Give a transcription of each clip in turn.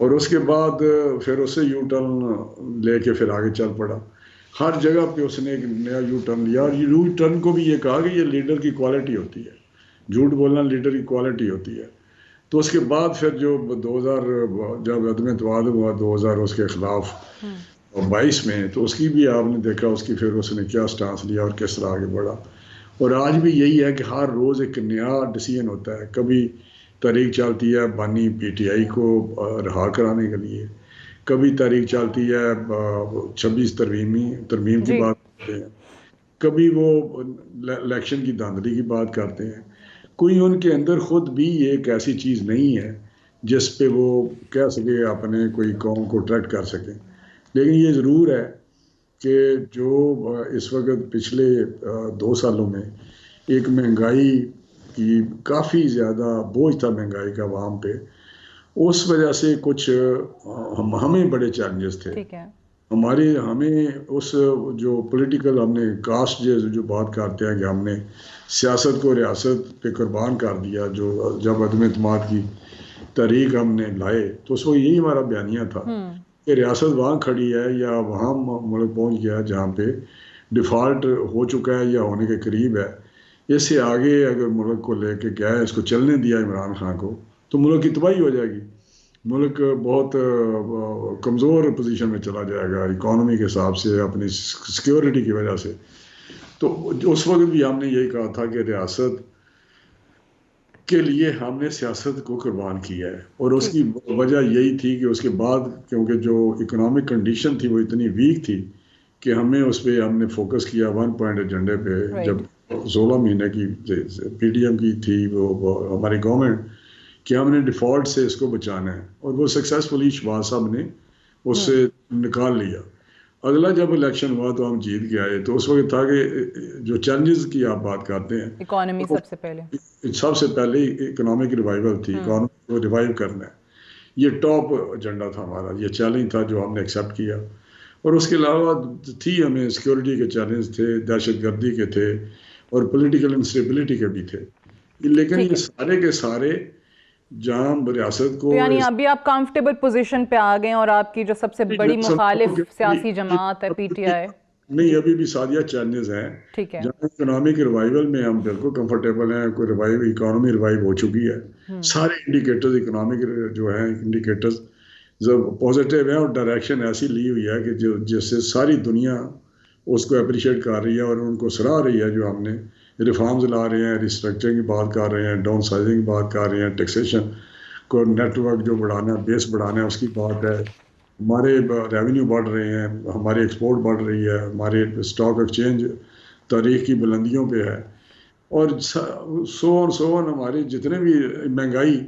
اور اس کے بعد پھر اسے یو ٹرن لے کے پھر آگے چل پڑا. ہر جگہ پہ اس نے ایک نیا یو ٹرن لیا, اور یو ٹرن کو بھی یہ کہا کہ یہ لیڈر کی کوالٹی ہوتی ہے, جھوٹ بولنا لیڈر کی کوالٹی ہوتی ہے. تو اس کے بعد پھر جو 2000 جب عدم اعتماد ہوا 2000 اس کے خلاف 22 میں, تو اس کی بھی آپ نے دیکھا اس کی پھر اس نے کیا سٹانس لیا اور کس طرح آگے بڑھا. اور آج بھی یہی ہے کہ ہر روز ایک نیا ڈیسیژن ہوتا ہے. کبھی تحریک چلتی ہے بانی پی ٹی آئی کو رہا کرانے کے لیے, کبھی تحریک چلتی ہے 26 ترمیم کی بات کرتے ہیں, کبھی وہ الیکشن کی دھاندلی کی بات کرتے ہیں. کوئی ان کے اندر خود بھی ایک ایسی چیز نہیں ہے جس پہ وہ کہہ سکے اپنے کوئی قوم کو اٹریکٹ کر سکیں. لیکن یہ ضرور ہے کہ جو اس وقت پچھلے 2 سالوں میں ایک مہنگائی کی کافی زیادہ بوجھ تھا مہنگائی کا عوام پہ, اس وجہ سے کچھ ہمیں بڑے چیلنجز تھے. ہمیں اس جو پولیٹیکل ہم نے کاسٹ جو بات کرتے ہیں کہ ہم نے سیاست کو ریاست پہ قربان کر دیا, جو جب عدم اعتماد کی تحریک ہم نے لائے تو اس وقت یہی ہمارا بیانیہ تھا کہ ریاست وہاں کھڑی ہے یا وہاں ملک پہنچ گیا جہاں پہ ڈیفالٹ ہو چکا ہے یا ہونے کے قریب ہے. اس سے آگے اگر ملک کو لے کے گیا ہے, اس کو چلنے دیا عمران خان کو, تو ملک کی تباہی ہو جائے گی. ملک بہت کمزور پوزیشن میں چلا جائے گا اکانومی کے حساب سے, اپنی سیکیورٹی کی وجہ سے. تو اس وقت بھی ہم نے یہی کہا تھا کہ ریاست کے لیے ہم نے سیاست کو قربان کیا ہے, اور اس کی وجہ یہی تھی کہ اس کے بعد کیونکہ جو اکنامک کنڈیشن تھی وہ اتنی ویک تھی کہ ہمیں اس پہ ہم نے فوکس کیا 1 پوائنٹ ایجنڈے پہ. جب 16 مہینے کی پی ڈی ایم کی تھی وہ ہماری گورنمنٹ کہ ہم نے ڈیفالٹ سے اس کو بچانا ہے, اور وہ سکسیسفلی شہباز صاحب نے اس سے نکال لیا. اگلا جب الیکشن ہوا تو ہم جیت کے آئے, تو اس وقت تھا کہ جو چیلنجز کی آپ بات کرتے ہیں, اکانومی سب سے پہلے اکنامک ریوائول تھی, اکانومی کو ریوائیو کرنا ہے. یہ ٹاپ ایجنڈا تھا ہمارا, یہ چیلنج تھا جو ہم نے ایکسیپٹ کیا. اور اس کے علاوہ تھی ہمیں سیکیورٹی کے چیلنج تھے, دہشت گردی کے تھے, اور پولیٹیکل انسٹیبلٹی کے بھی تھے. لیکن یہ سارے کے سارے جہاں ریاست کو, یعنی ابھی آپ کمفرٹیبل پوزیشن پہ آ گئے, اور آپ کی جو سب سے بڑی مخالف سیاسی جماعت ہے پی ٹی آئی, نہیں ابھی بھی سادیہ چیلنجز ہیں. جہاں اکنامک ریوائیول میں ہم بالکل کمفرٹیبل ہیں, کوئی اکانومی ریوائیو ہو چکی ہے, سارے انڈیکیٹرز اکنامک جو ہیں انڈیکیٹرز پازیٹیو ہیں, اور ڈائریکشن ایسی لی ہوئی ہے کہ جس سے ساری دنیا اس کو اپریشیٹ کر رہی ہے اور ان کو سراہ رہی ہے. جو ہم نے ریفارمز لا رہے ہیں, ریسٹرکچرنگ کی بات کر رہے ہیں, ڈاؤن سائزنگ کی بات کر رہے ہیں, ٹیکسیشن کو نیٹ ورک جو بڑھانا ہے, بیس بڑھانا ہے, اس کی بات ہے. ہمارے ریونیو بڑھ رہے ہیں, ہماری ایکسپورٹ بڑھ رہی ہے, ہمارے اسٹاک ایکسچینج تاریخ کی بلندیوں پہ ہے, اور سون ہماری جتنے بھی مہنگائی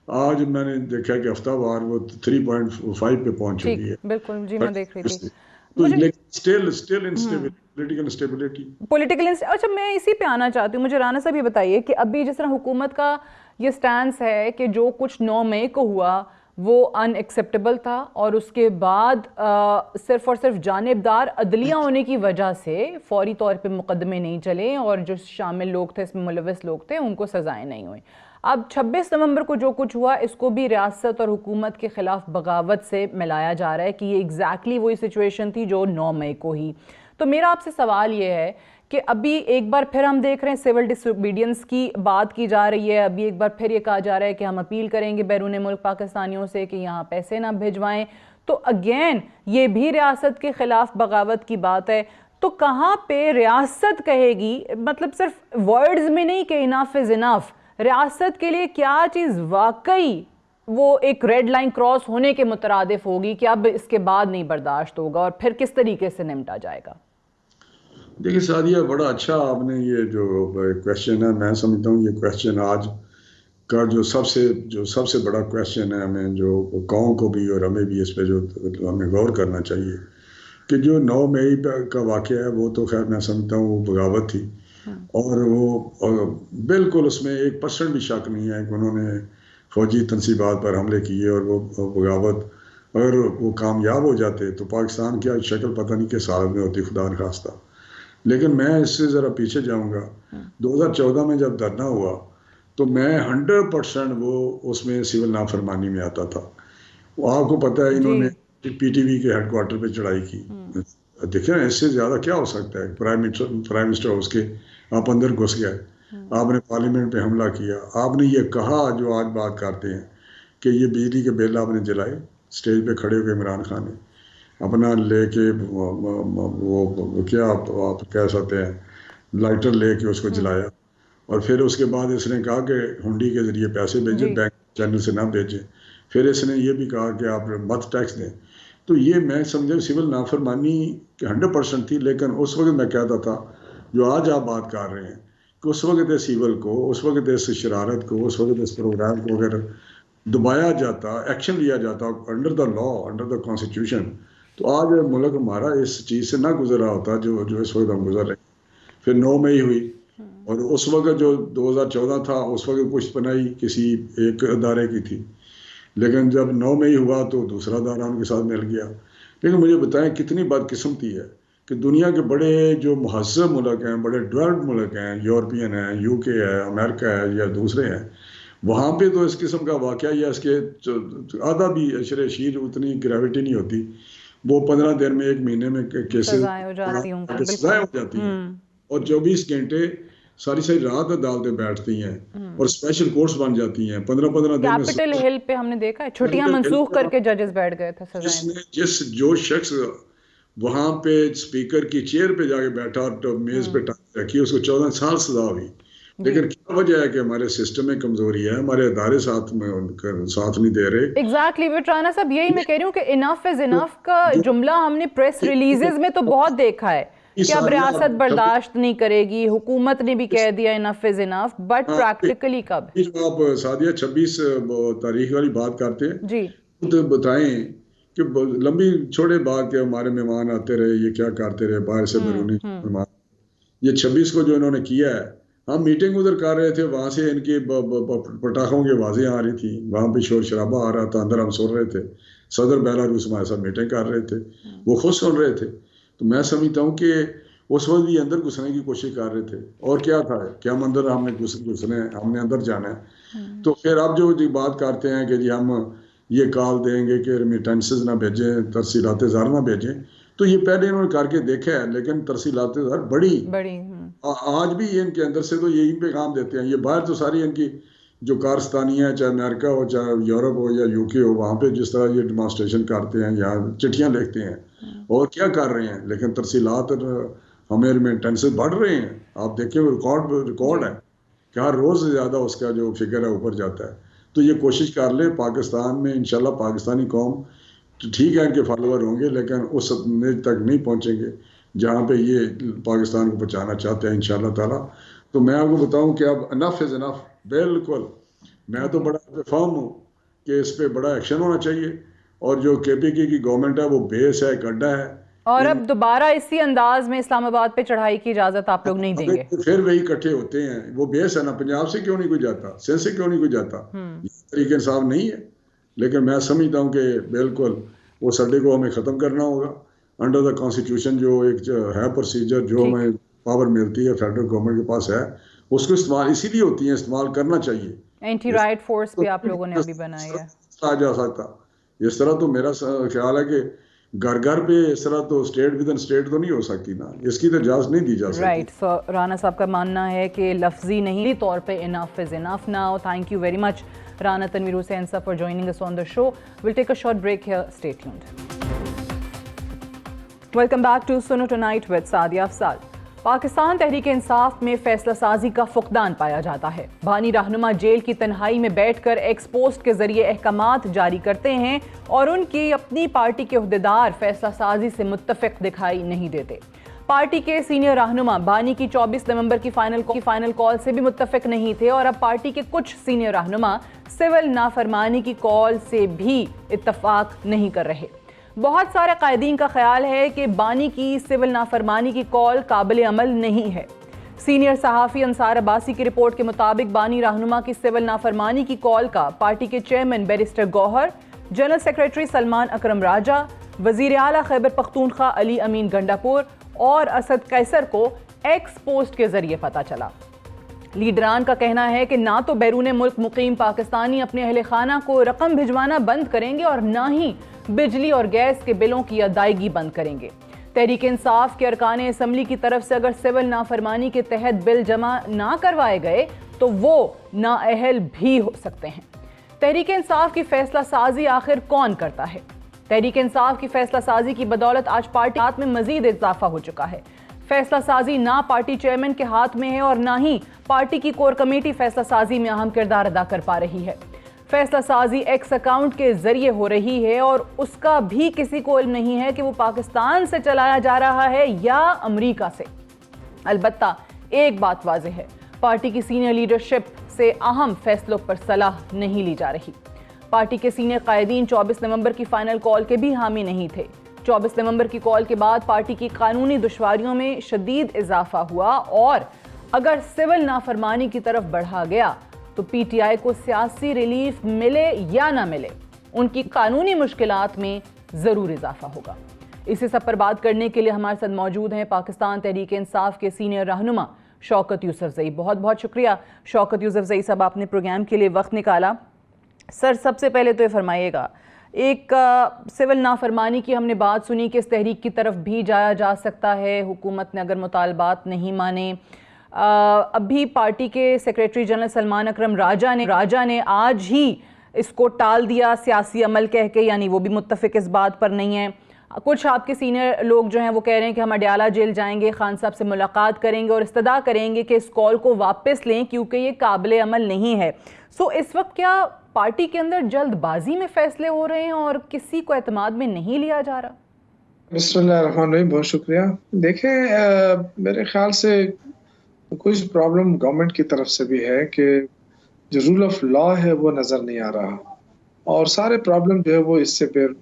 آج میں نے دیکھا کہ ہفتہ وار وہ 3.5 پہ پہنچ چکی ہے. بالکل جی, میں دیکھ رہی تھی. اچھا, میں اسی پہ آنا چاہتی ہوں. مجھے رانا صاحب یہ بتائیے کہ ابھی جس طرح حکومت کا یہ سٹانس ہے کہ جو کچھ 9 مئی کو ہوا وہ ان ایکسیپٹیبل تھا, اور اس کے بعد صرف اور صرف جانبدار عدلیہ ہونے کی وجہ سے فوری طور پہ مقدمے نہیں چلے, اور جو شامل لوگ تھے, اس میں ملوث لوگ تھے, ان کو سزائیں نہیں ہوئیں. اب 26 نومبر کو جو کچھ ہوا اس کو بھی ریاست اور حکومت کے خلاف بغاوت سے ملایا جا رہا ہے کہ یہ ایگزیکٹلی وہی سچویشن تھی جو 9 مئی کو ہی. تو میرا آپ سے سوال یہ ہے کہ ابھی ایک بار پھر ہم دیکھ رہے ہیں سول ڈس اوبیڈینس کی بات کی جا رہی ہے, ابھی ایک بار پھر یہ کہا جا رہا ہے کہ ہم اپیل کریں گے بیرون ملک پاکستانیوں سے کہ یہاں پیسے نہ بھیجوائیں. تو اگین یہ بھی ریاست کے خلاف بغاوت کی بات ہے. تو کہاں پہ ریاست کہے گی, مطلب صرف ورڈز میں نہیں کہ انف از انف, ریاست کے لیے کیا چیز واقعی وہ ایک ریڈ لائن کراس ہونے کے مترادف ہوگی کہ اب اس کے بعد نہیں برداشت ہوگا, اور پھر کس طریقے سے نمٹا جائے گا؟ دیکھیں سعدیہ, بڑا اچھا آپ نے یہ جو کویشچن ہے, میں سمجھتا ہوں یہ کویشچن آج کا جو سب سے بڑا کویشچن ہے, ہمیں جو قوم کو بھی اور ہمیں بھی اس پہ جو ہمیں غور کرنا چاہیے کہ جو 9 مئی کا واقعہ ہے وہ تو خیر میں سمجھتا ہوں وہ بغاوت تھی, اور وہ بالکل اس میں 1% بھی شک نہیں ہے کہ انہوں نے فوجی تنصیبات پر حملے کیے, اور وہ بغاوت اگر وہ کامیاب ہو جاتے تو پاکستان کی شکل پتہ نہیں کس حالت میں ہوتی, خدا نخواستہ. لیکن میں اس سے ذرا پیچھے جاؤں گا. 2014 میں جب دھرنا ہوا تو میں 100% وہ اس میں سول نافرمانی میں آتا تھا, آپ کو پتہ ہے انہوں نے پی ٹی وی کے ہیڈ کوارٹر پہ چڑھائی کی. دیکھیں اس سے زیادہ کیا ہو سکتا ہے؟ پرائم منسٹر ہاؤس کے آپ اندر گھس گئے, آپ نے پارلیمنٹ پہ حملہ کیا, آپ نے یہ کہا جو آج بات کرتے ہیں کہ یہ بجلی کے بل آپ نے جلائے, اسٹیج پہ کھڑے ہو کے عمران خان نے اپنا لے کے وہ کیا آپ کہہ سکتے ہیں لائٹر لے کے اس کو جلایا, اور پھر اس کے بعد اس نے کہا کہ ہنڈی کے ذریعے پیسے بھیجیں, بینک چینل سے نہ بھیجیں. پھر اس نے یہ بھی کہا کہ آپ مت ٹیکس دیں. تو یہ میں سمجھے سول نافرمانی 100% تھی. لیکن اس وقت میں کہتا تھا جو آج آپ بات کر رہے ہیں کہ اس وقت اس سیول کو, اس وقت اس شرارت کو, اس وقت اس پروگرام کو اگر دبایا جاتا, ایکشن لیا جاتا under the law, under the constitution, تو آج ملک ہمارا اس چیز سے نہ گزر رہا ہوتا جو اس وقت ہم گزر رہے ہیں. پھر 9 مئی ہوئی, اور اس وقت جو 2014 تھا اس وقت کچھ بنائی کسی ایک ادارے کی تھی, لیکن جب 9 مئی ہوا تو دوسرا ادارہ ان کے ساتھ مل گیا. لیکن مجھے بتائیں کتنی بدقسمتی ہے کہ دنیا کے بڑے جو مہذب ملک ہیں, بڑے ڈیولپڈ ملک ہیں, یورپین ہیں, UK ہے, امریکہ ہے یا دوسرے ہیں, وہاں پہ تو اس قسم کا واقعہ یا اس کے آدھا بھی اشر شیر اتنی گریوٹی نہیں ہوتی. وہ 15 دن میں 1 مہینے میں کیسز سزائیں ہو جاتی ہیں, اور 24 گھنٹے ساری رات عدالتیں بیٹھتی ہیں اور اسپیشل کورٹس بن جاتی ہیں. 15 دن میں کیپٹل ہل پہ ہم نے دیکھا ہے چھٹیاں منسوخ کر کے ججز بیٹھ گئے تھے. جو شخص وہاں پہ اسپیکر کی چیئر پہ جا کے بیٹھا اور میز پہ ٹانگ رکھی, اس کو 14 سال سزا ہوئی. لیکن کیا وجہ ہے کہ ہمارے سسٹم میں کمزوری ہے, ہمارے ادارے ساتھ نہیں دے رہے. ایگزیکٹلی رانا صاحب, یہی میں کہہ رہی ہوں کہ انف از انف کا جملہ ہم نے پریس ریلیزز میں تو بہت دیکھا ہے کہ اب ریاست برداشت نہیں کرے گی, حکومت نے بھی کہہ دیا انف از انف, بٹ پریکٹیکلی کب؟ جو آپ سعدیہ 26 تاریخ والی بات کرتے ہیں جی, تو بتائیں کہ لمبی چھوڑے بات کہ ہمارے مہمان آتے رہے, یہ کیا کرتے رہے باہر سے بیرونی مہمان. یہ 26 کو جو انہوں نے کیا ہے, ہم میٹنگ ادھر کر رہے تھے, وہاں سے ان کی پٹاخوں کی آوازیں آ رہی تھی, وہاں پہ شور شرابہ آ رہا تھا, اندر ہم سن رہے تھے. صدر بیلاروس ہمارے ساتھ میٹنگ کر رہے تھے, وہ خود سن رہے تھے. تو میں سمجھتا ہوں کہ اس وقت بھی اندر گھسنے کی کوشش کر رہے تھے. اور کیا تھا کہ ہم اندر ہم نے گھسنے, ہم نے اندر جانا ہے. تو پھر اب جو بات کرتے ہیں کہ جی ہم یہ کال دیں گے کہ ریمیٹنسز نہ بھیجیں, ترسیلات زر نہ بھیجیں, تو یہ پہلے انہوں نے کر کے دیکھا ہے. لیکن ترسیلات زر بڑی آج بھی ان کے اندر سے تو یہی پیغام دیتے ہیں. یہ باہر تو ساری ان کی جو کارستانی ہے, چاہے امریکہ ہو, چاہے یورپ ہو یا UK ہو, وہاں پہ جس طرح یہ ڈیمانسٹریشن کرتے ہیں یا چٹھیاں لکھتے ہیں اور کیا کر رہے ہیں, لیکن ترسیلات ہمیں ریمیٹنسز بڑھ رہے ہیں. آپ دیکھیں ریکارڈ ہے کہ ہر روز زیادہ اس کا جو فگر ہے اوپر جاتا ہے. تو یہ کوشش کر لیں پاکستان میں, انشاءاللہ پاکستانی قوم ٹھیک ہے ان کے فالوور ہوں گے, لیکن اس نیج تک نہیں پہنچیں گے جہاں پہ یہ پاکستان کو بچانا چاہتے ہیں انشاءاللہ تعالیٰ. تو میں آپ کو بتاؤں کہ اب انف از انف, بالکل میں تو بڑا فارم ہوں کہ اس پہ بڑا ایکشن ہونا چاہیے. اور جو KPK کی گورنمنٹ ہے وہ بیس ہے, گڈھا ہے, اور اب دوبارہ اسی انداز میں اسلام آباد پہ چڑھائی کی اجازت آپ لوگ نہیں دیں گے. پھر وہی اکٹھے ہوتے ہیں, وہ بیس ہے نا. پنجاب سے کیوں نہیں کوئی جاتا, سندھ سے کیوں نہیں کوئی جاتا, یہ طریقہ انصاف نہیں ہے. لیکن میں سمجھتا ہوں کہ بالکل وہ سڈے کو ہمیں ختم کرنا ہوگا انڈر دا کانسٹیٹیوشن. جو ایک ہے پروسیجر جو ہمیں پاور ملتی ہے فیڈرل گورنمنٹ کے پاس ہے, اس کو استعمال اسی لیے ہوتی ہے, استعمال کرنا چاہیے. اینٹی رائٹ فورس بھی آپ لوگوں نے ابھی بنایا ہے. آ جا سکتا اس طرح, تو میرا خیال ہے کہ گھر پہ اس طرح تو اسٹیٹ ود ان اسٹیٹ تو نہیں ہو سکتی نا, اس کی تو اجازت نہیں دی جا سکتی. رائٹ, سو رانا صاحب کا ماننا ہے کہ لفظی نہیں طور پہ enough is enough now. Thank you very much Rana Tanveer Hussain sir for joining us on the show. We'll take a short break here. Stay tuned. Welcome back to Suno Tonight with Sadia Afzal. Pakistan Tehreek Insaf میں فیصلہ سازی کا فقدان پایا جاتا ہے. بانی رہنما جیل کی تنہائی میں بیٹھ کر ایکس پوسٹ کے ذریعے احکامات جاری کرتے ہیں اور ان کی اپنی پارٹی کے عہدیدار فیصلہ سازی سے متفق دکھائی نہیں دیتے. پارٹی کے سینئر رہنما بانی کی 24 نومبر کی فائنل کال سے بھی متفق نہیں تھے, اور اب پارٹی کے کچھ سینئر رہنما سول نافرمانی کی کال سے بھی اتفاق نہیں کر رہے. بہت سارے قائدین کا خیال ہے کہ بانی کی سول نافرمانی کی کال قابل عمل نہیں ہے. سینئر صحافی انصار عباسی کی رپورٹ کے مطابق بانی رہنما کی سول نافرمانی کی کال کا پارٹی کے چیئرمین بیرسٹر گوہر, جنرل سیکریٹری سلمان اکرم راجہ, وزیر اعلیٰ خیبر پختونخوا علی امین گنڈاپور اور اسد قیصر کو ایکس پوسٹ کے ذریعے پتہ چلا. لیڈران کا کہنا ہے کہ نہ تو بیرون ملک مقیم پاکستانی اپنے اہل خانہ کو رقم بھجوانا بند کریں گے اور نہ ہی بجلی اور گیس کے بلوں کی ادائیگی بند کریں گے۔ تحریک انصاف کے ارکان اسمبلی کی طرف سے اگر سول نافرمانی کے تحت بل جمع نہ کروائے گئے تو وہ نااہل بھی ہو سکتے ہیں۔ تحریک انصاف کی فیصلہ سازی آخر کون کرتا ہے؟ تحریک انصاف کی فیصلہ سازی کی بدولت آج پارٹی ہاتھ میں مزید اضافہ ہو چکا ہے۔ فیصلہ سازی نہ پارٹی چیئرمین کے ہاتھ میں ہے اور نہ ہی پارٹی کی کور کمیٹی فیصلہ سازی میں اہم کردار ادا کر پا رہی ہے۔ فیصلہ سازی ایکس اکاؤنٹ کے ذریعے ہو رہی ہے اور اس کا بھی کسی کو علم نہیں ہے کہ وہ پاکستان سے چلایا جا رہا ہے یا امریکہ سے۔ البتہ ایک بات واضح ہے، پارٹی کی سینئر لیڈرشپ سے اہم فیصلوں پر صلاح نہیں لی جا رہی۔ پارٹی کے سینئر قائدین 24 نومبر کی فائنل کال کے بھی حامی نہیں تھے۔ 24 نومبر کی کال کے بعد پارٹی کی قانونی دشواریوں میں شدید اضافہ ہوا اور اگر سول نافرمانی کی طرف بڑھا گیا تو پی ٹی آئی کو سیاسی ریلیف ملے یا نہ ملے، ان کی قانونی مشکلات میں ضرور اضافہ ہوگا۔ اسی سب پر بات کرنے کے لیے ہمارے ساتھ موجود ہیں پاکستان تحریک انصاف کے سینئر رہنما شوکت یوسفزئی۔ بہت بہت شکریہ شوکت یوسفزئی صاحب، آپ نے پروگرام کے لیے وقت نکالا۔ سر، سب سے پہلے تو یہ فرمائیے گا، ایک سول نافرمانی کی ہم نے بات سنی کہ اس تحریک کی طرف بھی جایا جا سکتا ہے حکومت نے اگر مطالبات نہیں مانے۔ ابھی پارٹی کے سیکریٹری جنرل سلمان اکرم راجہ نے آج ہی اس کو ٹال دیا سیاسی عمل کہہ کے، یعنی وہ بھی متفق اس بات پر نہیں ہیں۔ کچھ آپ کے سینئر لوگ جو ہیں وہ کہہ رہے ہیں کہ ہم اڈیالہ جیل جائیں گے، خان صاحب سے ملاقات کریں گے اور استدعا کریں گے کہ اس کال کو واپس لیں کیونکہ یہ قابل عمل نہیں ہے۔ اس وقت کیا پارٹی کے اندر جلد بازی میں فیصلے ہو رہے ہیں اور کسی کو اعتماد میں نہیں لیا جا رہا؟ بسم اللہ الرحمن الرحیم، بہت شکریہ۔ دیکھیں، میرے خیال سے کچھ پرابلم گورنمنٹ کی طرف سے بھی ہے کہ جو رول آف لا ہے وہ نظر نہیں آ رہا، اور سارے پرابلم جو ہے وہ اس سے پھر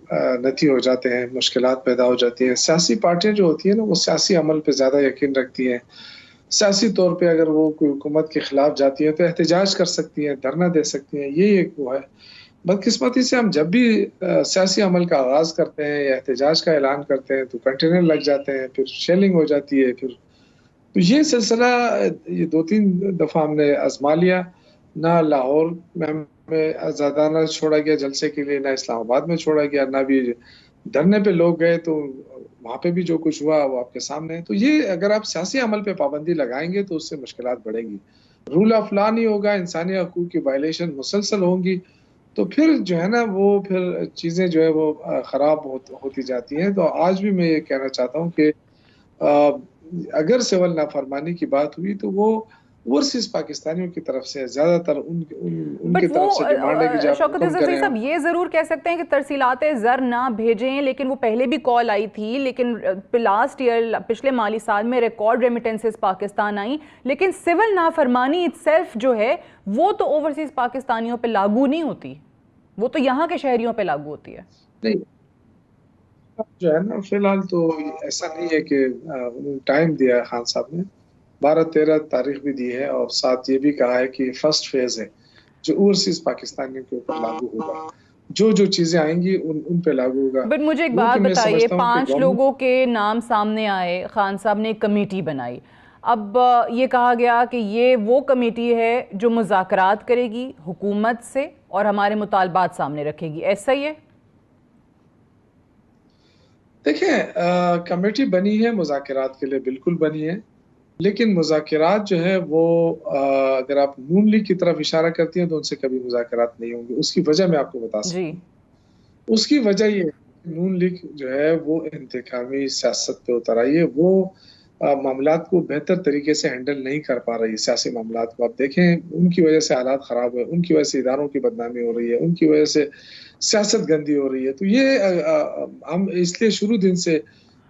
نتی ہو جاتے ہیں، مشکلات پیدا ہو جاتی ہیں۔ سیاسی پارٹیاں جو ہوتی ہیں نا، وہ سیاسی عمل پہ زیادہ یقین رکھتی ہیں۔ سیاسی طور پہ اگر وہ کوئی حکومت کے خلاف جاتی ہیں تو احتجاج کر سکتی ہیں، دھرنا دے سکتی ہیں، یہی ایک وہ ہے۔ بدقسمتی سے ہم جب بھی سیاسی عمل کا آغاز کرتے ہیں یا احتجاج کا اعلان کرتے ہیں تو کنٹینر لگ جاتے ہیں، پھر شیلنگ ہو جاتی ہے۔ پھر تو یہ سلسلہ یہ 2-3 دفعہ ہم نے آزما لیا، نہ لاہور میں ہمیں آزادانہ چھوڑا گیا جلسے کے لیے، نہ اسلام آباد میں چھوڑا گیا، نہ بھی دھرنے پہ لوگ گئے تو وہاں پہ بھی جو کچھ ہوا وہ آپ کے سامنے ہے۔ تو یہ اگر آپ سیاسی عمل پہ پابندی لگائیں گے تو اس سے مشکلات بڑھیں گی، رول آف لا نہیں ہوگا، انسانی حقوق کی وائلیشن مسلسل ہوں گی، تو پھر جو ہے نا وہ پھر چیزیں جو ہے وہ خراب ہوتی جاتی ہیں۔ تو آج بھی میں یہ کہنا چاہتا ہوں کہ اگر سول نافرمانی کی بات ہوئی تو وہ اوورسیز پاکستانیوں کی طرف سے زیادہ تر ان کی طرف سے ڈیمانڈ ہے کہ جب شوکت یوسفزئی صاحب یہ ضرور کہہ سکتے ہیں کہ ترسیلات زر نہ بھیجیں، لیکن وہ پہلے بھی کال آئی تھی، لیکن لاسٹ ایئر پچھلے مالی سال میں ریکارڈ ریمیٹنسز پاکستان آئیں، لیکن سول نافرمانی اٹ سیلف جو ہے وہ تو اوورسیز پاکستانیوں پہ لاگو نہیں ہوتی، وہ تو یہاں کے شہریوں پہ لاگو ہوتی ہے۔ نہیں جو ہے نا، فی الحال تو ایسا نہیں ہے کہ ٹائم دیا ہے خان صاحب نے، 12-13 تاریخ بھی دی ہے، اور ساتھ یہ بھی کہا ہے کہ فرسٹ فیز ہے جو اوورسیز پاکستانیوں کے اوپر لاگو ہوگا، جو چیزیں آئیں گی ان پہ لاگو ہوگا۔ بٹ مجھے ایک بات بتائیے، 5 لوگوں کے نام سامنے آئے، خان صاحب نے ایک کمیٹی بنائی، اب یہ کہا گیا کہ یہ وہ کمیٹی ہے جو مذاکرات کرے گی حکومت سے اور ہمارے مطالبات سامنے رکھے گی، ایسا ہی ہے؟ دیکھیں، کمیٹی بنی ہے مذاکرات کے لیے، بالکل بنی ہے، لیکن مذاکرات جو ہے وہ اگر آپ نون لیگ کی طرف اشارہ کرتی ہیں تو ان سے کبھی مذاکرات نہیں ہوں گے۔ اس کی وجہ میں آپ کو بتا سکتا ہوں۔ اس کی وجہ یہ ہے کہ نون لیگ جو ہے وہ انتخابی سیاست پہ اتر آئی ہے، وہ معاملات کو بہتر طریقے سے ہینڈل نہیں کر پا رہی، سیاسی معاملات کو۔ آپ دیکھیں ان کی وجہ سے حالات خراب ہوئے، ان کی وجہ سے اداروں کی بدنامی ہو رہی ہے، ان کی وجہ سے سیاست گندی ہو رہی ہے۔ تو یہ ہم اس لیے شروع دن سے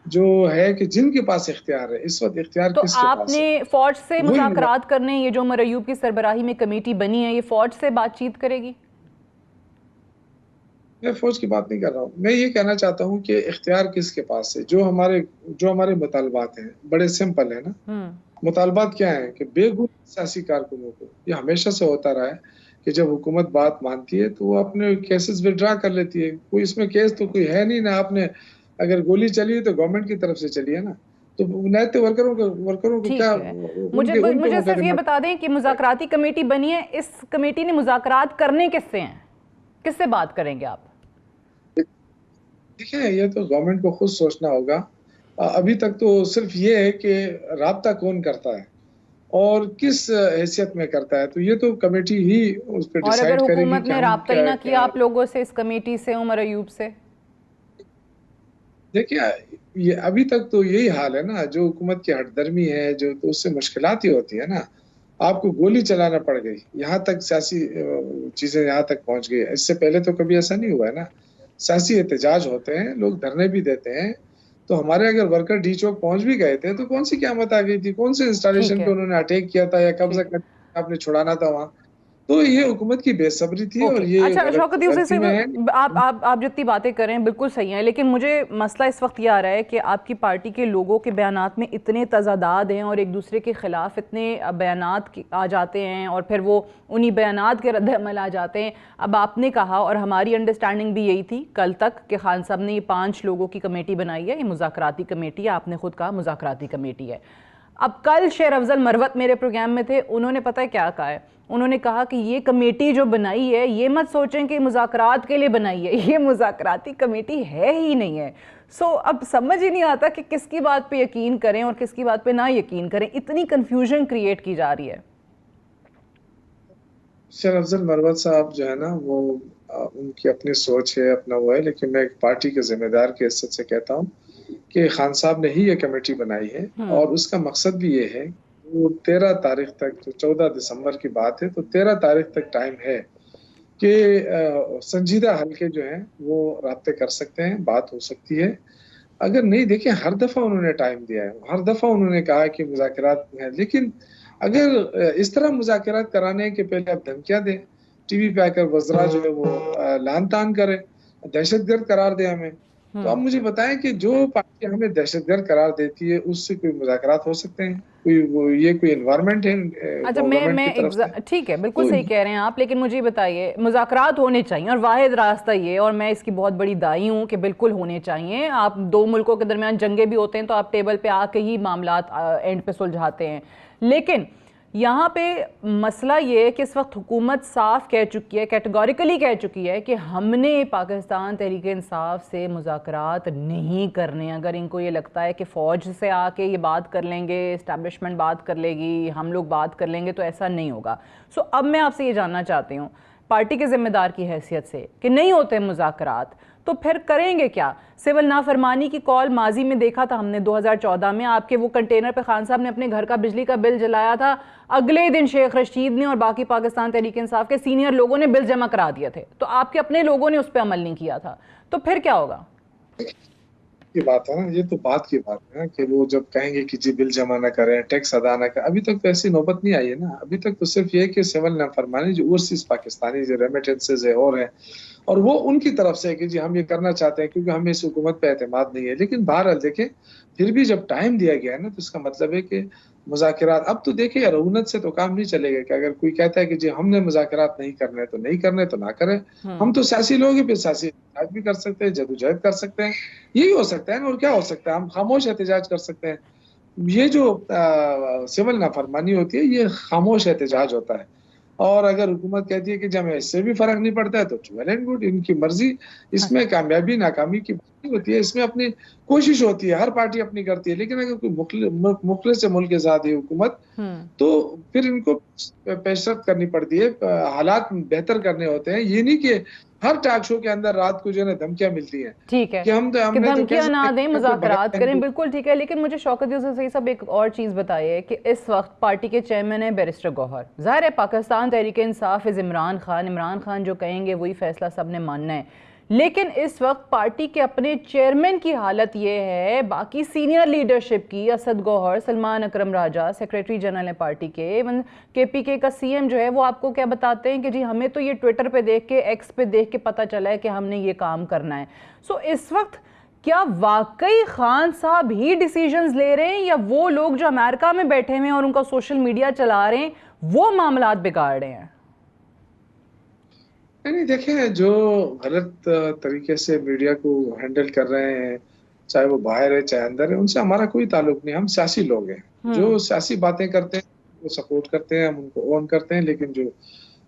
جو ہے کہ جن کے پاس اختیار ہے اس وقت، اختیار کس کے پاس ہے؟ تو آپ نے فوج سے مذاکرات کرنے، یہ جو عمر ایوب کی سربراہی میں کمیٹی بنی ہے، یہ فوج سے بات چیت کرے گی؟ میں فوج کی بات نہیں کر رہا ہوں، میں یہ کہنا چاہتا ہوں کہ اختیار کس کے پاس ہے؟ جو ہمارے مطالبات ہیں بڑے سمپل ہیں نا۔ مطالبات کیا ہیں کہ بے گناہ سیاسی کارکنوں کو، یہ ہمیشہ سے ہوتا رہا ہے کہ جب حکومت بات مانتی ہے تو وہ اپنے کیسز وڈرا کر لیتی ہے۔ کوئی اس میں کیس تو کوئی ہے نہیں، نہ آپ نے اگر گولی چلی ہے تو گورنمنٹ کی طرف سے چلی ہے نا، تو ولایت ورکروں کو ٹھیک کیا ہے. مجھے صرف یہ بتا دیں کہ مذاکراتی کمیٹی بنی ہے, اس کمیٹی نے مذاکرات کرنے کس سے ہیں, کس سے بات کریں گے آپ؟ دیکھیں یہ تو گورنمنٹ کو خود سوچنا ہوگا. ابھی تک تو صرف یہ ہے کہ رابطہ کون کرتا ہے اور کس حیثیت میں کرتا ہے, تو یہ تو کمیٹی ہی اس پہ اور اگر ڈیسائیڈ کرے گی حکومت کہ نے ہم رابطہ ہی نہ کیا آپ لوگوں سے, اس کمیٹی سے, عمر ایوب سے؟ دیکھیں یہ ابھی تک تو یہی حال ہے نا, جو حکومت کی ہٹ درمی ہے جو تو اس سے مشکلات ہی ہوتی ہے نا. آپ کو گولی چلانا پڑ گئی, یہاں تک سیاسی چیزیں یہاں تک پہنچ گئی. اس سے پہلے تو کبھی ایسا نہیں ہوا ہے نا. سیاسی احتجاج ہوتے ہیں, لوگ دھرنے بھی دیتے ہیں. تو ہمارے اگر ورکر ڈی چوک پہنچ بھی گئے تھے تو کون سی قیامت آ گئی تھی, کون سے انسٹالیشن پہ انہوں نے اٹیک کیا تھا یا قبضہ کرنا آپ نے چھڑانا تھا وہاں. تو یہ حکومت کی بے صبری تھی اور یہ اچھا شوکت یوسف غلطی میں ہے. آپ جتنی باتیں کریں بالکل صحیح ہیں, لیکن مجھے مسئلہ اس وقت یہ آ رہا ہے کہ آپ کی پارٹی کے لوگوں کے بیانات میں اتنے تضادات ہیں اور ایک دوسرے کے خلاف اتنے بیانات آ جاتے ہیں اور پھر وہ انہی بیانات کے رد عمل آ جاتے ہیں. اب آپ نے کہا, اور ہماری انڈرسٹینڈنگ بھی یہی تھی کل تک, کہ خان صاحب نے یہ 5 لوگوں کی کمیٹی بنائی ہے, یہ مذاکراتی کمیٹی ہے, آپ نے خود کہا مذاکراتی کمیٹی ہے. اب کل شیر افضل مروت میرے پروگرام میں تھے, انہوں نے پتہ ہے کیا کہا ہے, انہوں نے کہا کہ یہ کمیٹی جو بنائی ہے یہ مت سوچیں کہ مذاکرات کے لیے بنائی ہے, یہ مذاکراتی کمیٹی ہے ہی نہیں ہے. اب سمجھ ہی نہیں آتا کہ کس کی بات پہ یقین کریں اور کس کی بات پہ نہ یقین کریں, اتنی کنفیوژن کریٹ کی جا رہی ہے. شیر افضل مروت صاحب جو ہے نا وہ ان کی اپنی سوچ ہے, اپنا وہ ہے, لیکن میں ایک پارٹی کے ذمہ دار کی حیثیت سے کہتا ہوں کہ خان صاحب نے ہی یہ کمیٹی بنائی ہے اور اس کا مقصد بھی یہ ہے. وہ 13 تاریخ تک, جو 14 دسمبر کی بات ہے, تو 13 تاریخ تک ٹائم ہے کہ سنجیدہ حلقے جو ہیں وہ رابطے کر سکتے ہیں, بات ہو سکتی ہے. اگر نہیں, دیکھیں ہر دفعہ انہوں نے ٹائم دیا ہے, ہر دفعہ انہوں نے کہا کہ مذاکرات ہیں, لیکن اگر اس طرح مذاکرات کرانے کے پہلے آپ دھمکیاں دیں, ٹی وی پہ آ کر وزراء جو ہے وہ لان تان کرے, دہشت گرد قرار دے ہمیں, تو آپ مجھے بتائیں کہ جو پارٹی ہمیں دہشت گرد قرار دیتی ہے اس سے کوئی مذاکرات ہو سکتے ہیں؟ یہ کوئی انوائرمنٹ ہے اچھا گورنمنٹ کی طرف سے؟ ٹھیک ہے, بالکل صحیح کہہ رہے ہیں آپ, لیکن مجھے بتائیے مذاکرات ہونے چاہیے اور واحد راستہ یہ, اور میں اس کی بہت بڑی دائی ہوں کہ بالکل ہونے چاہیے. آپ 2 ملکوں کے درمیان جنگیں بھی ہوتے ہیں تو آپ ٹیبل پہ آ کے ہی معاملات اینڈ پہ سلجھاتے ہیں. لیکن یہاں پہ مسئلہ یہ ہے کہ اس وقت حکومت صاف کہہ چکی ہے, کیٹیگوریکلی کہہ چکی ہے کہ ہم نے پاکستان تحریک انصاف سے مذاکرات نہیں کرنے. اگر ان کو یہ لگتا ہے کہ فوج سے آ کے یہ بات کر لیں گے, اسٹیبلشمنٹ بات کر لے گی, ہم لوگ بات کر لیں گے, تو ایسا نہیں ہوگا. اب میں آپ سے یہ جاننا چاہتی ہوں پارٹی کے ذمہ دار کی حیثیت سے کہ نہیں ہوتے مذاکرات, تو پھر کریں گے کیا؟ سول نافرمانی کی کال ماضی میں دیکھا تھا ہم نے 2014 میں, آپ کے وہ کنٹینر پہ خان صاحب نے اپنے گھر کا بجلی کا بل جلایا تھا, اگلے دن شیخ رشید نے اور باقی پاکستان تحریک انصاف کے سینئر لوگوں نے بل جمع کرا دیا تھے, تو آپ کے اپنے لوگوں نے اس پہ عمل نہیں کیا تھا, تو پھر کیا ہوگا؟ کی بات ہے نا, یہ تو بات کی بات ہے کہ وہ جب کہیں گے کہ جی بل جمع نہ کریں, ٹیکس ادا نہ کریں, ابھی تک تو ایسی نوبت نہیں آئی ہے نا. ابھی تک تو صرف یہ کہ سول نافرمانی جو اوورسیز پاکستانی جو ریمیٹنسز ہے اور ہیں, اور وہ ان کی طرف سے کہ جی ہم یہ کرنا چاہتے ہیں کیونکہ ہمیں اس حکومت پہ اعتماد نہیں ہے. لیکن بہرحال دیکھیں پھر بھی جب ٹائم دیا گیا ہے نا, تو اس کا مطلب ہے کہ مذاکرات, اب تو دیکھیں رعونت سے تو کام نہیں چلے گا کہ اگر کوئی کہتا ہے کہ جی ہم نے مذاکرات نہیں کرنے تو نہیں کرنے, تو نہ کریں. ہم تو سیاسی لوگ ہیں, پھر سیاسی احتجاج بھی کر سکتے ہیں, جدوجہد کر سکتے ہیں, یہی ہو سکتا ہے نا, اور کیا ہو سکتا ہے؟ ہم خاموش احتجاج کر سکتے ہیں. یہ جو سول نافرمانی ہوتی ہے یہ خاموش احتجاج ہوتا ہے, اور اگر حکومت کہتی ہے کہ جب اس سے بھی فرق نہیں پڑتا ہے تو ویل اینڈ گڈ, ان کی مرضی. اس میں کامیابی ناکامی کی بات نہیں ہوتی ہے, اس میں اپنی کوشش ہوتی ہے, ہر پارٹی اپنی کرتی ہے. لیکن اگر کوئی مخلص ملک کے ساتھ ہے حکومت, تو پھر ان کو پیشرفت کرنی پڑتی ہے, حالات بہتر کرنے ہوتے ہیں. یہ نہیں کہ ہر ٹاک شو کے اندر رات کو جو ہے نا دھمکیاں ملتی ہیں. ٹھیک ہے کہ دھمکیاں نہ دیں, مذاکرات کریں, بالکل ٹھیک ہے. لیکن مجھے شوکت یوسف صاحب صاحب ایک اور چیز بتائیے کہ اس وقت پارٹی کے چیئرمین ہیں بیرسٹر گوہر. ظاہر ہے پاکستان تحریک انصاف از عمران خان جو کہیں گے وہی فیصلہ سب نے ماننا ہے. لیکن اس وقت پارٹی کے اپنے چیئرمین کی حالت یہ ہے, باقی سینئر لیڈرشپ کی, اسد گوہر, سلمان اکرم راجہ سیکریٹری جنرل ہے پارٹی کے, ایون کے پی کے کا سی ایم جو ہے وہ آپ کو کیا بتاتے ہیں کہ جی ہمیں تو یہ ٹویٹر پہ دیکھ کے, ایکس پہ دیکھ کے پتہ چلا ہے کہ ہم نے یہ کام کرنا ہے. اس وقت کیا واقعی خان صاحب ہی ڈیسیجنز لے رہے ہیں, یا وہ لوگ جو امریکہ میں بیٹھے ہوئے ہیں اور ان کا سوشل میڈیا چلا رہے ہیں وہ معاملات بگاڑ رہے ہیں؟ نہیں دیکھیں, جو غلط طریقے سے میڈیا کو ہینڈل کر رہے ہیں, چاہے وہ باہر ہے چاہے اندر ہے، ان سے ہمارا کوئی تعلق نہیں. ہم سیاسی لوگ ہیں، جو سیاسی باتیں کرتے ہیں وہ سپورٹ کرتے ہیں، ہم ان کو اون کرتے ہیں. لیکن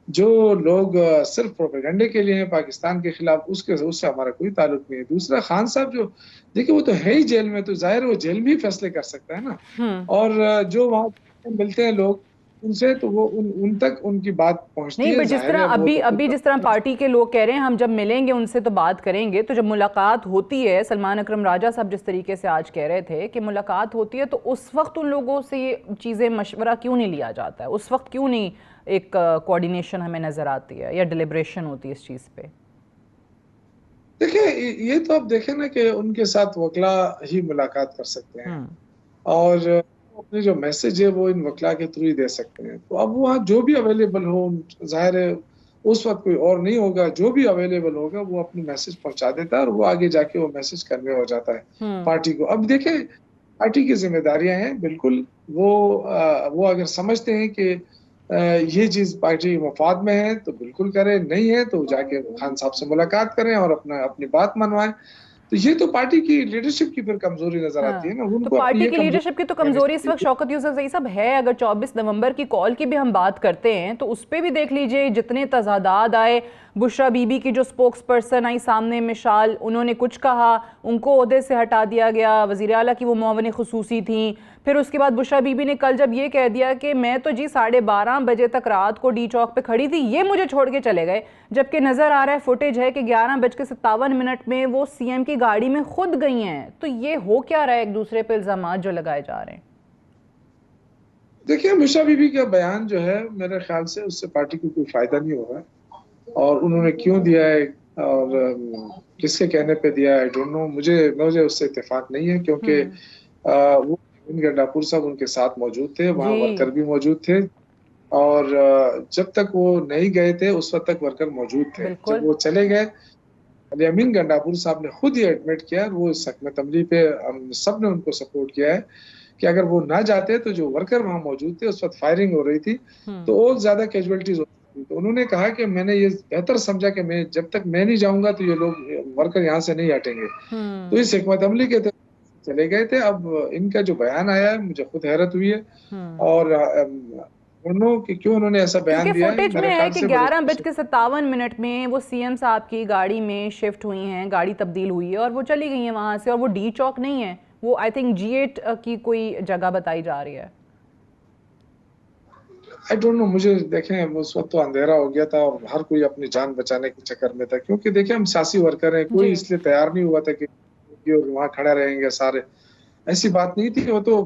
جو لوگ صرف پروپیگنڈے کے لیے ہیں پاکستان کے خلاف، اس سے ہمارا کوئی تعلق نہیں ہے. دوسرا خان صاحب جو دیکھیں وہ تو ہے ہی جیل میں، تو ظاہر وہ جیل میں ہی فیصلے کر سکتا ہے نا. اور جو وہاں ملتے ہیں لوگ ان سے، تو وہ ان تک ان کی بات پہنچتی نہیں، ہے. بٹ جس طرح ابھی جس طرح پارٹی کے لوگ کہہ رہے ہیں ہم جب ملیں گے ان سے تو بات کریں گے، تو جب ملاقات ہوتی ہے، سلمان اکرم راجہ صاحب جس طریقے سے آج کہہ رہے تھے کہ ملاقات ہوتی ہے، تو اس وقت ان لوگوں سے یہ چیزیں مشورہ کیوں نہیں لیا جاتا ہے؟ اس وقت کیوں نہیں ایک کوارڈینیشن ہمیں نظر آتی ہے یا ڈیلیبریشن ہوتی ہے اس چیز پہ؟ دیکھیں یہ تو آپ دیکھیں نا کہ ان کے ساتھ وکلا ہی ملاقات کر سکتے ہیں، اور اپنے جو میسج ہے وہ ان وکلا کے تھرو ہی دے سکتے ہیں. تو اب وہاں جو بھی اویلیبل ہو، ظاہر ہے اس وقت کوئی اور نہیں ہوگا، جو بھی اویلیبل ہوگا وہ اپنی میسج پہنچا دیتا ہے، اور وہ آگے جا کے وہ میسج کنوے ہو جاتا ہے پارٹی کو. اب دیکھیں پارٹی کی ذمہ داریاں ہیں، بالکل وہ اگر سمجھتے ہیں کہ یہ چیز پارٹی مفاد میں ہے تو بالکل کریں، نہیں ہے تو جا کے خان صاحب سے ملاقات کریں اور اپنی بات منوائیں. تو یہ تو پارٹی کی لیڈرشپ کی پھر کمزوری نظر آتی ہے نا. ان تو کو پارٹی کی لیڈرشپ کی تو کمزوری اس وقت شوکت یوسف زئی صاحب ہے. اگر 24 نومبر کی کال کی بھی ہم بات کرتے ہیں تو اس پہ بھی دیکھ لیجئے جتنے تضادات آئے. بشرا بی بی کی جو سپوکس پرسن آئی سامنے مشال، انہوں نے کچھ کہا، ان کو عہدے سے ہٹا دیا گیا. وزیر اعلیٰ کی وہ معاون خصوصی تھیں. پھر اس کے بعد بشرا بی بی نے کل جب یہ کہہ دیا کہ میں تو جی 12:30 بجے تک رات کو ڈی چوک پہ کھڑی تھی، یہ مجھے چھوڑ کے چلے گئے، جبکہ نظر آ رہا ہے فوٹیج ہے کہ 11:57 میں وہ سی ایم کی گاڑی میں خود گئی ہیں. تو یہ ہو کیا رہا ہے ایک دوسرے پہ الزامات جو لگائے جا رہے ہیں؟ دیکھیں بشرا بی بی کا بیان جو ہے میرے خیال سے اس سے پارٹی کو کوئی فائدہ نہیں ہوگا، اور انہوں نے کیوں دیا ہے اور کس کے کہنے پہ دیا ہے ڈونٹ نو. مجھے اس سے اتفاق نہیں ہے، کیونکہ وہ گنڈاپور صاحب ان کے ساتھ موجود تھے، وہاں ورکر بھی موجود تھے، اور جب تک وہ نہیں گئے تھے اس وقت تک ورکر موجود تھے. جب وہ چلے گئے، علی امین گنڈاپور صاحب نے خود ہی ایڈمٹ کیا، وہ اس حکمت عملی پہ ہم سب نے ان کو سپورٹ کیا ہے کہ اگر وہ نہ جاتے تو جو ورکر وہاں موجود تھے، اس وقت فائرنگ ہو رہی تھی تو اور زیادہ کیجویلٹیز ہوتی تھی. تو انہوں نے کہا کہ میں نے یہ بہتر سمجھا کہ جب تک میں نہیں جاؤں گا تو یہ لوگ ورکر یہاں سے نہیں ہٹیں گے. تو اس حکمت عملی کے تحت چلے گئے تھے. اب ان کا جو بیان آیا ہے مجھے خود حیرت ہوئی ہے، اور کہ کیوں انہوں نے ایسا بیان دیا ہے. فوٹیج میں ہے کہ 11:57 میں وہ سی ایم صاحب کی گاڑی میں شفٹ ہوئی ہیں، گاڑی تبدیل ہوئی ہے اور وہ چلی گئی ہیں وہاں سے، اور وہ ڈی چوک نہیں ہے، وہ آئی تھنک G8 کی کوئی جگہ بتائی جا رہی ہے. I don't know، مجھے دیکھیں اس وقت تو اندھیرا ہو گیا تھا اور ہر کوئی اپنی جان بچانے کے چکر میں تھا، کیونکہ دیکھیں ہم سیاسی ورکر ہیں، کوئی اس لیے تیار نہیں ہوا تھا کہ وہاں کھڑا رہیں گے سارے. ایسی بات نہیں تھی، وہ تو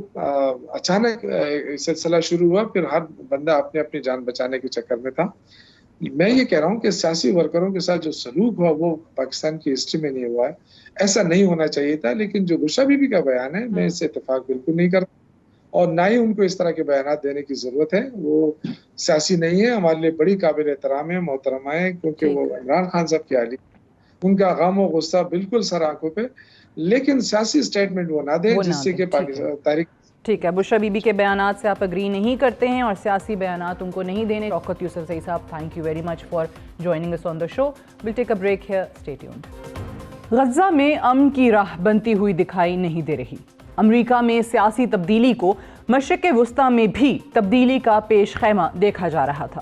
اچانک سلسلہ شروع ہوا، پھر ہر بندہ اپنی جان بچانے کے چکر میں تھا. میں یہ کہہ رہا ہوں کہ سیاسی ورکروں کے ساتھ جو سلوک ہوا وہ پاکستان کی ہسٹری میں نہیں ہوا ہے، ایسا نہیں ہونا چاہیے تھا. لیکن جو بشرا بی بی کا بیان ہے میں اس سے اتفاق بالکل نہیں کرتا، اور نہ ہی ان کو اس طرح کے بیانات دینے کی ضرورت ہے. وہ سیاسی نہیں ہے، ہمارے لیے بڑی قابل احترام ہے، محترمہ ہے، کیونکہ وہ عمران خان صاحب کی اہلیہ، ان کا غم و غصہ بالکل سر آنکھوں پہ، لیکن سیاسی سٹیٹمنٹ وہ نہ دیں جس سے کہ تاریخ. ٹھیک ہے، بشرا بی بی کے بیانات سے آپ اگری نہیں کرتے ہیں اور سیاسی بیانات ان کو نہیں دینے. شوکت یوسف زئی صاحب، thank you very much for joining اس on the show. We'll take a break here, stay tuned. Gaza میں امن کی راہ بنتی ہوئی دکھائی نہیں دے رہی. امریکہ میں سیاسی تبدیلی کو مشرق وسطی میں بھی تبدیلی کا پیش خیمہ دیکھا جا رہا تھا،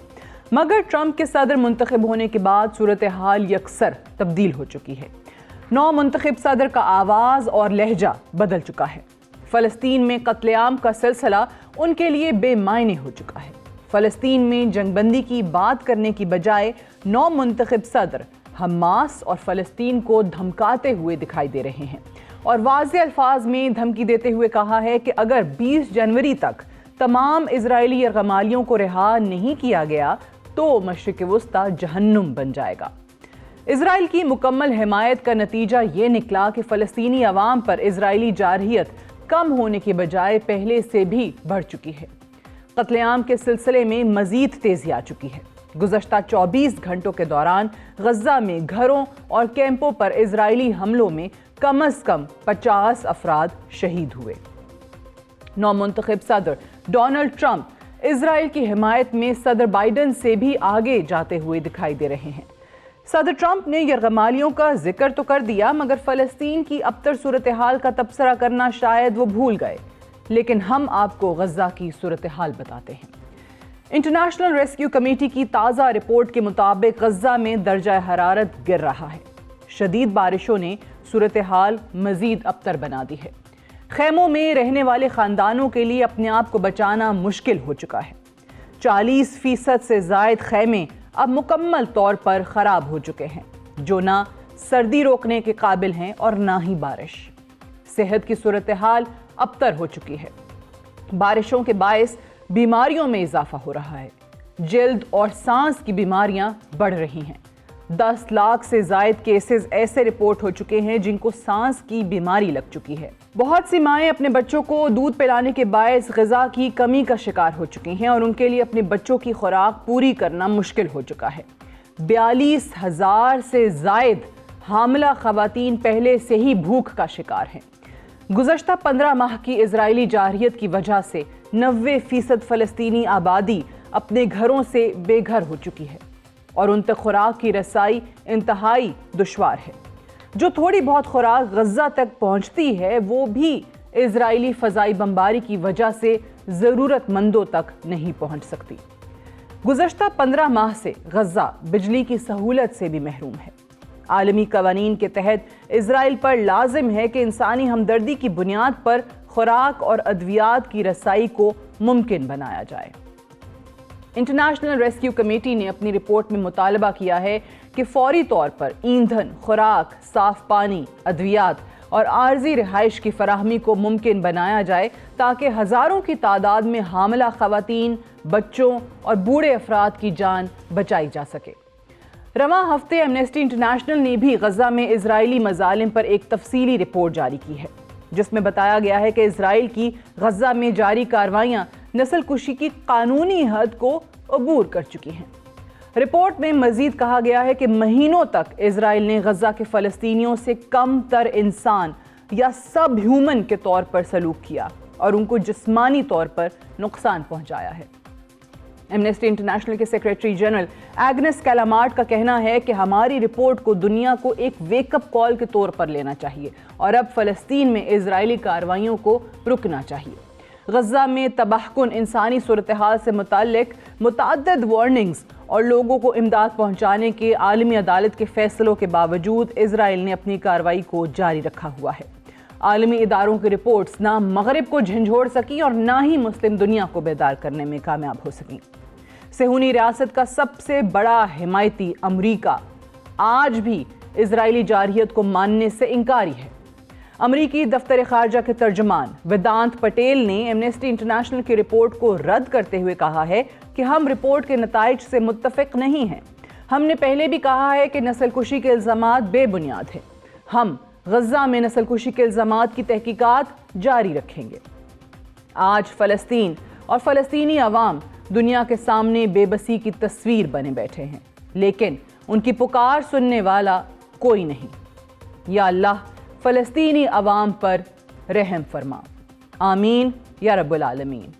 مگر ٹرمپ کے صدر منتخب ہونے کے بعد صورتحال یکسر تبدیل ہو چکی ہے. نو منتخب صدر کا آواز اور لہجہ بدل چکا ہے. فلسطین میں قتل عام کا سلسلہ ان کے لیے بے معنی ہو چکا ہے. فلسطین میں جنگ بندی کی بات کرنے کی بجائے نو منتخب صدر حماس اور فلسطین کو دھمکاتے ہوئے دکھائی دے رہے ہیں، اور واضح الفاظ میں دھمکی دیتے ہوئے کہا ہے کہ اگر 20 جنوری تک تمام اسرائیلی یرغمالیوں کو رہا نہیں کیا گیا تو مشرق وسطی جہنم بن جائے گا. اسرائیل کی مکمل حمایت کا نتیجہ یہ نکلا کہ فلسطینی عوام پر اسرائیلی جارحیت کم ہونے کے بجائے پہلے سے بھی بڑھ چکی ہے. قتل عام کے سلسلے میں مزید تیزی آ چکی ہے. گزشتہ 24 گھنٹوں کے دوران غزہ میں گھروں اور کیمپوں پر اسرائیلی حملوں میں کم از کم 50 افراد شہید ہوئے. نو منتخب صدر ڈونلڈ ٹرمپ اسرائیل کی حمایت میں صدر بائیڈن سے بھی آگے جاتے ہوئے دکھائی دے رہے ہیں. صدر ٹرمپ نے یرغمالیوں کا ذکر تو کر دیا، مگر فلسطین کی ابتر صورتحال کا تبصرہ کرنا شاید وہ بھول گئے۔ لیکن ہم آپ کو غزہ کی صورتحال بتاتے ہیں۔ انٹرنیشنل ریسکیو کمیٹی کی تازہ رپورٹ کے مطابق غزہ میں درجہ حرارت گر رہا ہے۔ شدید بارشوں نے صورتحال مزید ابتر بنا دی ہے۔ خیموں میں رہنے والے خاندانوں کے لیے اپنے آپ کو بچانا مشکل ہو چکا ہے۔ 40% سے زائد خیمے اب مکمل طور پر خراب ہو چکے ہیں، جو نہ سردی روکنے کے قابل ہیں اور نہ ہی بارش۔ صحت کی صورتحال ابتر ہو چکی ہے۔ بارشوں کے باعث بیماریوں میں اضافہ ہو رہا ہے۔ جلد اور سانس کی بیماریاں بڑھ رہی ہیں۔ 10 لاکھ سے زائد کیسز ایسے رپورٹ ہو چکے ہیں جن کو سانس کی بیماری لگ چکی ہے۔ بہت سی مائیں اپنے بچوں کو دودھ پلانے کے باعث غذا کی کمی کا شکار ہو چکی ہیں اور ان کے لیے اپنے بچوں کی خوراک پوری کرنا مشکل ہو چکا ہے۔ 42,000 سے زائد حاملہ خواتین پہلے سے ہی بھوک کا شکار ہیں۔ گزشتہ 15 ماہ کی اسرائیلی جارحیت کی وجہ سے 90% فلسطینی آبادی اپنے گھروں سے بے گھر ہو چکی ہے اور ان تک خوراک کی رسائی انتہائی دشوار ہے۔ جو تھوڑی بہت خوراک غزہ تک پہنچتی ہے وہ بھی اسرائیلی فضائی بمباری کی وجہ سے ضرورت مندوں تک نہیں پہنچ سکتی۔ گزشتہ 15 ماہ سے غزہ بجلی کی سہولت سے بھی محروم ہے۔ عالمی قوانین کے تحت اسرائیل پر لازم ہے کہ انسانی ہمدردی کی بنیاد پر خوراک اور ادویات کی رسائی کو ممکن بنایا جائے۔ انٹرنیشنل ریسکیو کمیٹی نے اپنی رپورٹ میں مطالبہ کیا ہے کہ فوری طور پر ایندھن، خوراک، صاف پانی، ادویات اور عارضی رہائش کی فراہمی کو ممکن بنایا جائے تاکہ ہزاروں کی تعداد میں حاملہ خواتین، بچوں اور بوڑھے افراد کی جان بچائی جا سکے۔ رواں ہفتے ایمنسٹی انٹرنیشنل نے بھی غزہ میں اسرائیلی مظالم پر ایک تفصیلی رپورٹ جاری کی ہے، جس میں بتایا گیا ہے کہ اسرائیل کی غزہ میں جاری کارروائیاں نسل کشی کی قانونی حد کو عبور کر چکی ہیں۔ رپورٹ میں مزید کہا گیا ہے کہ مہینوں تک اسرائیل نے غزہ کے فلسطینیوں سے کم تر انسان یا سب ہیومن کے طور پر سلوک کیا اور ان کو جسمانی طور پر نقصان پہنچایا ہے۔ ایمنسٹی انٹرنیشنل کے سیکریٹری جنرل ایگنس کیلامارٹ کا کہنا ہے کہ ہماری رپورٹ کو دنیا کو ایک ویک اپ کال کے طور پر لینا چاہیے اور اب فلسطین میں اسرائیلی کارروائیوں کو رکنا چاہیے۔ غزہ میں تباہ کن انسانی صورتحال سے متعلق متعدد وارننگز اور لوگوں کو امداد پہنچانے کے عالمی عدالت کے فیصلوں کے باوجود اسرائیل نے اپنی کارروائی کو جاری رکھا ہوا ہے۔ عالمی اداروں کی رپورٹس نہ مغرب کو جھنجھوڑ سکی اور نہ ہی مسلم دنیا کو بیدار کرنے میں کامیاب ہو سکی۔ صہیونی ریاست کا سب سے بڑا حمایتی امریکہ آج بھی اسرائیلی جارحیت کو ماننے سے انکاری ہے۔ امریکی دفتر خارجہ کے ترجمان ویدانت پٹیل نے ایمنسٹی انٹرنیشنل کی رپورٹ کو رد کرتے ہوئے کہا ہے کہ ہم رپورٹ کے نتائج سے متفق نہیں ہیں۔ ہم نے پہلے بھی کہا ہے کہ نسل کشی کے الزامات بے بنیاد ہیں۔ ہم غزہ میں نسل کشی کے الزامات کی تحقیقات جاری رکھیں گے۔ آج فلسطین اور فلسطینی عوام دنیا کے سامنے بے بسی کی تصویر بنے بیٹھے ہیں، لیکن ان کی پکار سننے والا کوئی نہیں۔ یا اللہ فلسطینی عوام پر رحم فرما، آمین یا رب العالمین۔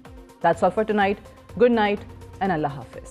That's all for tonight. Good night and Allah Hafiz.